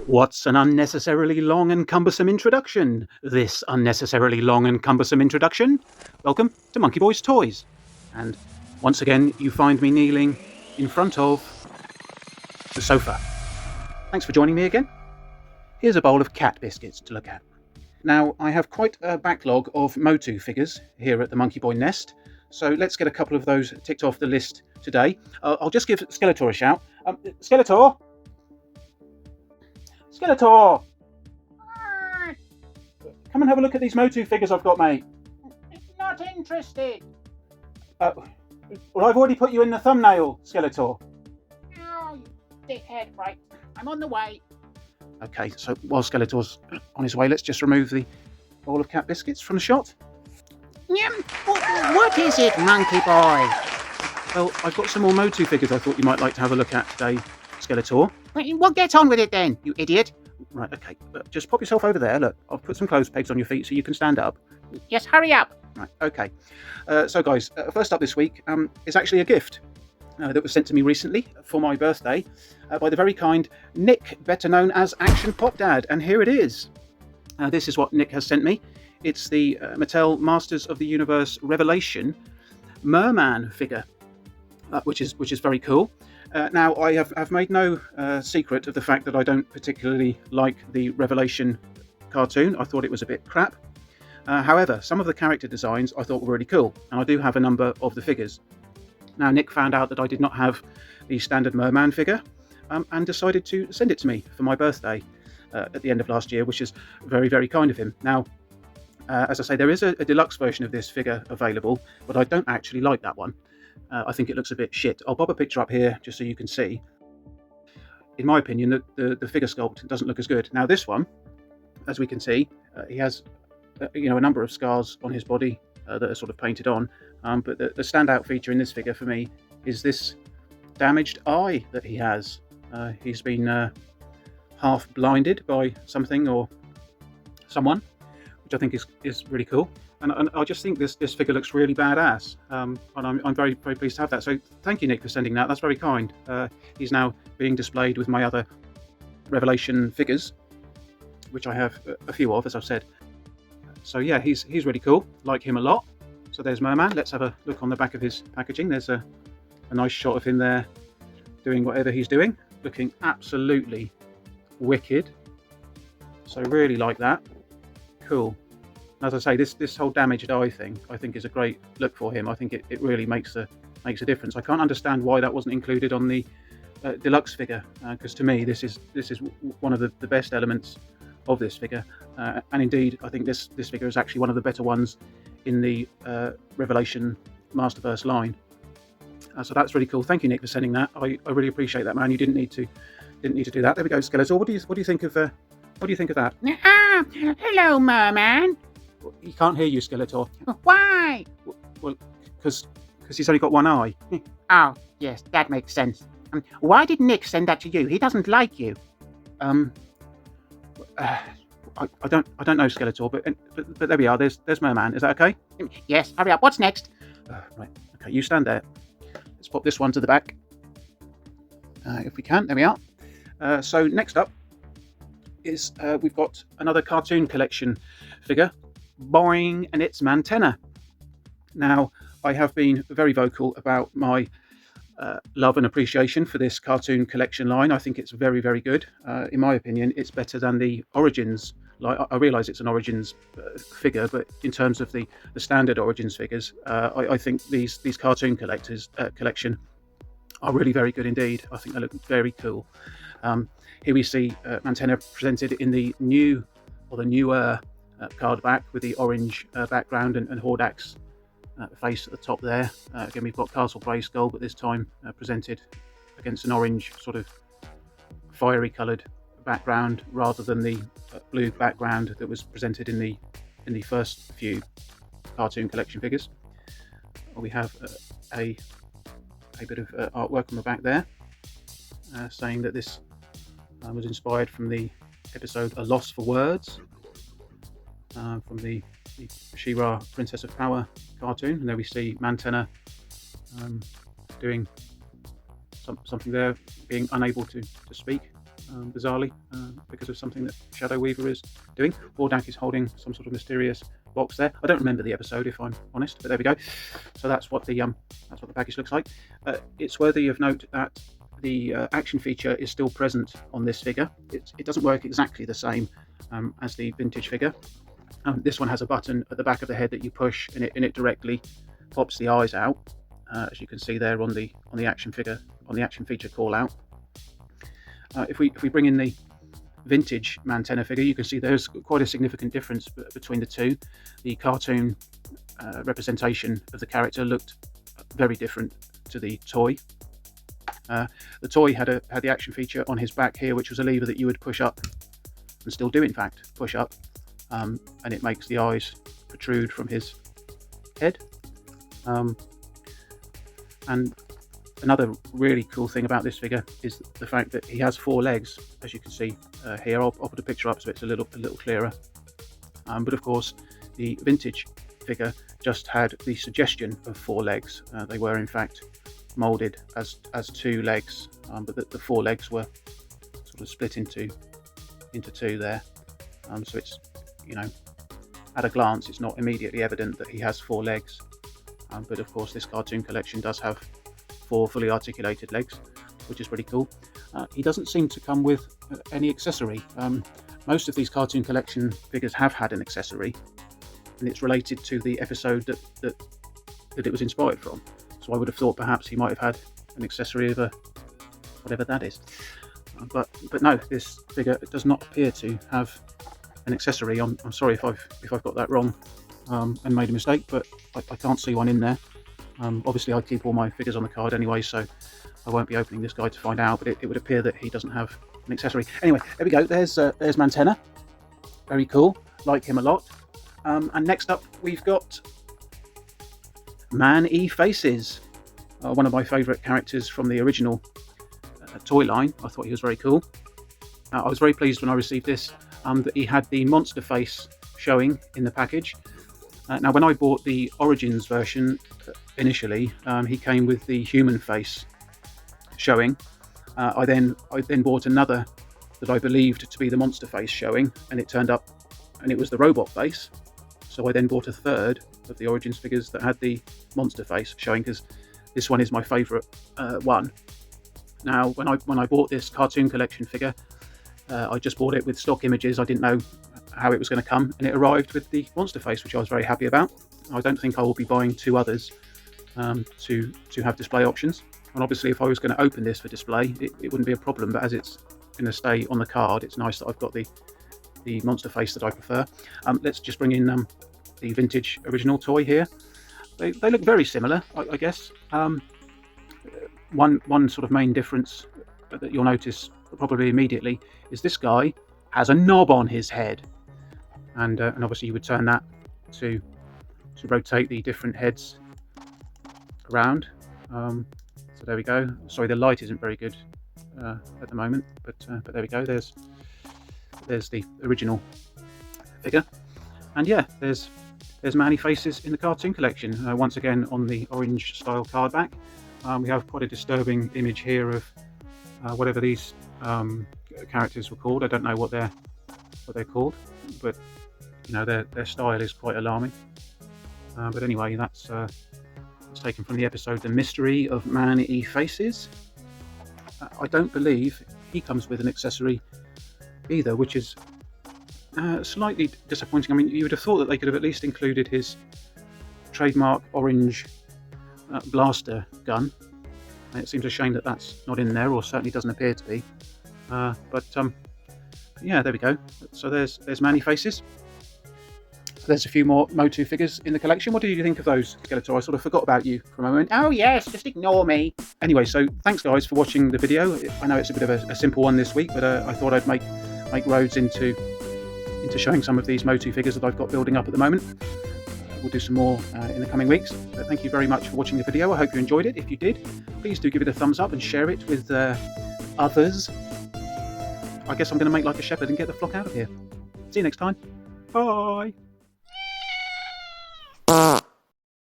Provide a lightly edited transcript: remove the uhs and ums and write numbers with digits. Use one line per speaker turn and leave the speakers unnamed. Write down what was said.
What's an unnecessarily long and cumbersome introduction? This unnecessarily long and cumbersome introduction? Welcome to Monkey Boy's Toys. And once again, you find me kneeling in front of the sofa. Thanks for joining me again. Here's a bowl of cat biscuits to look at. Now, I have quite a backlog of MOTU figures here at the Monkey Boy Nest, so let's get a couple of those ticked off the list today. I'll just give Skeletor a shout. Skeletor! Skeletor! Come and have a look at these MOTU figures I've got, mate.
Not interested.
Well, I've already put you in the thumbnail, Skeletor.
Oh, you dickhead. Right, I'm on the way.
Okay, so while Skeletor's on his way, let's just remove the bowl of cat biscuits from the shot.
What is it, Monkey Boy?
Well, I've got some more MOTU figures I thought you might like to have a look at today, Skeletor.
Well, get on with it then, you idiot.
Right, okay, just pop yourself over there. Look, I've put some clothes pegs on your feet so you can stand up.
Yes, hurry up.
Right, okay. So guys, first up this week is actually a gift that was sent to me recently for my birthday by the very kind Nick, better known as Action Pop Dad, and here it is. This is what Nick has sent me. It's the Mattel Masters of the Universe Revelation Merman figure, which is very cool. Now, I have made no secret of the fact that I don't particularly like the Revelation cartoon. I thought it was a bit crap. However, some of the character designs I thought were really cool, and I do have a number of the figures. Now, Nick found out that I did not have the standard Merman figure and decided to send it to me for my birthday at the end of last year, which is very, very kind of him. Now, as I say, there is a deluxe version of this figure available, but I don't actually like that one. I think it looks a bit shit. I'll bob a picture up here just so you can see. In my opinion, the figure sculpt doesn't look as good. Now this one, as we can see, he has a number of scars on his body that are sort of painted on. But the standout feature in this figure for me is this damaged eye that he has. He's been half blinded by something or someone, which I think is really cool. And I just think this figure looks really badass, and I'm very, very pleased to have that. So thank you, Nick, for sending that. That's very kind. He's now being displayed with my other Revelation figures, which I have a few of, as I've said. So yeah, he's really cool. Like him a lot. So there's Merman. Let's have a look on the back of his packaging. There's a nice shot of him there doing whatever he's doing, looking absolutely wicked. So really like that. Cool. As I say, this whole damaged eye thing, I think, is a great look for him. I think it really makes a difference. I can't understand why that wasn't included on the deluxe figure, because to me this is one of the best elements of this figure, and indeed I think this figure is actually one of the better ones in the Revelation Masterverse line. So that's really cool. Thank you, Nick, for sending that. I really appreciate that, man. You didn't need to do that. There we go, Skeletor. What do you think of that?
Hello, Merman.
He can't hear you, Skeletor.
Why?
Well, because he's only got one eye.
Oh, yes, that makes sense. Why did Nick send that to you? He doesn't like you.
I don't know, Skeletor, but there we are. There's Merman. Is that okay?
Yes, hurry up. What's next?
Right. Okay, you stand there. Let's pop this one to the back. If we can. There we are. So next up is we've got another cartoon collection figure. Boing, and it's Mantenna. Now, I have been very vocal about my love and appreciation for this cartoon collection line. I think it's very, very good. In my opinion, it's better than the Origins. I realise it's an Origins figure, but in terms of the standard Origins figures, I think these cartoon collection are really very good indeed. I think they look very cool. Here we see Mantenna presented in the newer card back with the orange background and Hordak's face at the top there. Again, we've got Castle Grayskull, but this time presented against an orange sort of fiery coloured background rather than the blue background that was presented in the first few cartoon collection figures. We have a bit of artwork on the back there saying that this was inspired from the episode A Loss for Words, from the She-Ra Princess of Power cartoon, and there we see Mantenna doing something there, being unable to speak. bizarrely, because of something that Shadow Weaver is doing. Hordak is holding some sort of mysterious box there. I don't remember the episode, if I'm honest, but there we go. So that's what the package looks like. It's worthy of note that the action feature is still present on this figure. It doesn't work exactly the same as the vintage figure. This one has a button at the back of the head that you push, and it directly pops the eyes out, as you can see there on the action feature call out. If we bring in the vintage Mantenna figure, you can see there's quite a significant difference between the two. The cartoon representation of the character looked very different to the toy. The toy had the action feature on his back here, which was a lever that you would push up, and still do in fact push up, and it makes the eyes protrude from his head. And another really cool thing about this figure is the fact that he has 4 legs, as you can see here. I'll put a picture up so it's a little clearer. But of course, the vintage figure just had the suggestion of 4 legs. They were in fact molded as 2 legs, but the 4 legs were sort of split into 2 there. So it's, at a glance, it's not immediately evident that he has 4 legs. But of course, this cartoon collection does have 4 fully articulated legs, which is pretty cool. He doesn't seem to come with any accessory. Most of these cartoon collection figures have had an accessory, and it's related to the episode that it was inspired from. So I would have thought perhaps he might have had an accessory of whatever that is. But no, this figure does not appear to have an accessory. I'm sorry if I've got that wrong and made a mistake, but I can't see one in there. Obviously I keep all my figures on the card anyway, so I won't be opening this guy to find out, but it would appear that he doesn't have an accessory. Anyway, there we go. There's Mantenna. Very cool. Like him a lot. And next up we've got Man-E-Faces, one of my favourite characters from the original toy line. I thought he was very cool. I was very pleased when I received this that he had the monster face showing in the package. Now, when I bought the Origins version initially, he came with the human face showing. I then bought another that I believed to be the monster face showing, and it turned up and it was the robot face. So I then bought a third of the Origins figures that had the monster face showing, because this one is my favourite one. Now, when I bought this cartoon collection figure, I just bought it with stock images. I didn't know how it was going to come, and it arrived with the monster face, which I was very happy about. I don't think I will be buying 2 others to have display options. And obviously, if I was going to open this for display, it wouldn't be a problem. But as it's going to stay on the card, it's nice that I've got the monster face that I prefer. Let's just bring in the vintage original toy here. They look very similar, I guess. One sort of main difference that you'll notice probably immediately is this guy has a knob on his head, and obviously you would turn that to rotate the different heads around. So there we go. Sorry, the light isn't very good at the moment, but there we go. There's the original figure, and yeah, there's Man-E-Faces in the cartoon collection. Once again on the orange style card back. We have quite a disturbing image here of whatever these characters were called. I don't know what they're called, but their style is quite alarming. But anyway, that's taken from the episode The Mystery of Man-E-Faces. I don't believe he comes with an accessory either, which is slightly disappointing. I mean, you would have thought that they could have at least included his trademark orange blaster gun. And it seems a shame that that's not in there, or certainly doesn't appear to be. But yeah, there we go. So there's Man-E-Faces. There's a few more MOTU figures in the collection. What did you think of those, Skeletor? I sort of forgot about you for a moment.
Oh yes, just ignore me.
Anyway, so thanks guys for watching the video. I know it's a bit of a simple one this week, but I thought I'd make roads into showing some of these MOTU figures that I've got building up at the moment. We'll do some more in the coming weeks. But thank you very much for watching the video. I hope you enjoyed it. If you did, please do give it a thumbs up and share it with others. I guess I'm going to make like a shepherd and get the flock out of here. See you next time. Bye.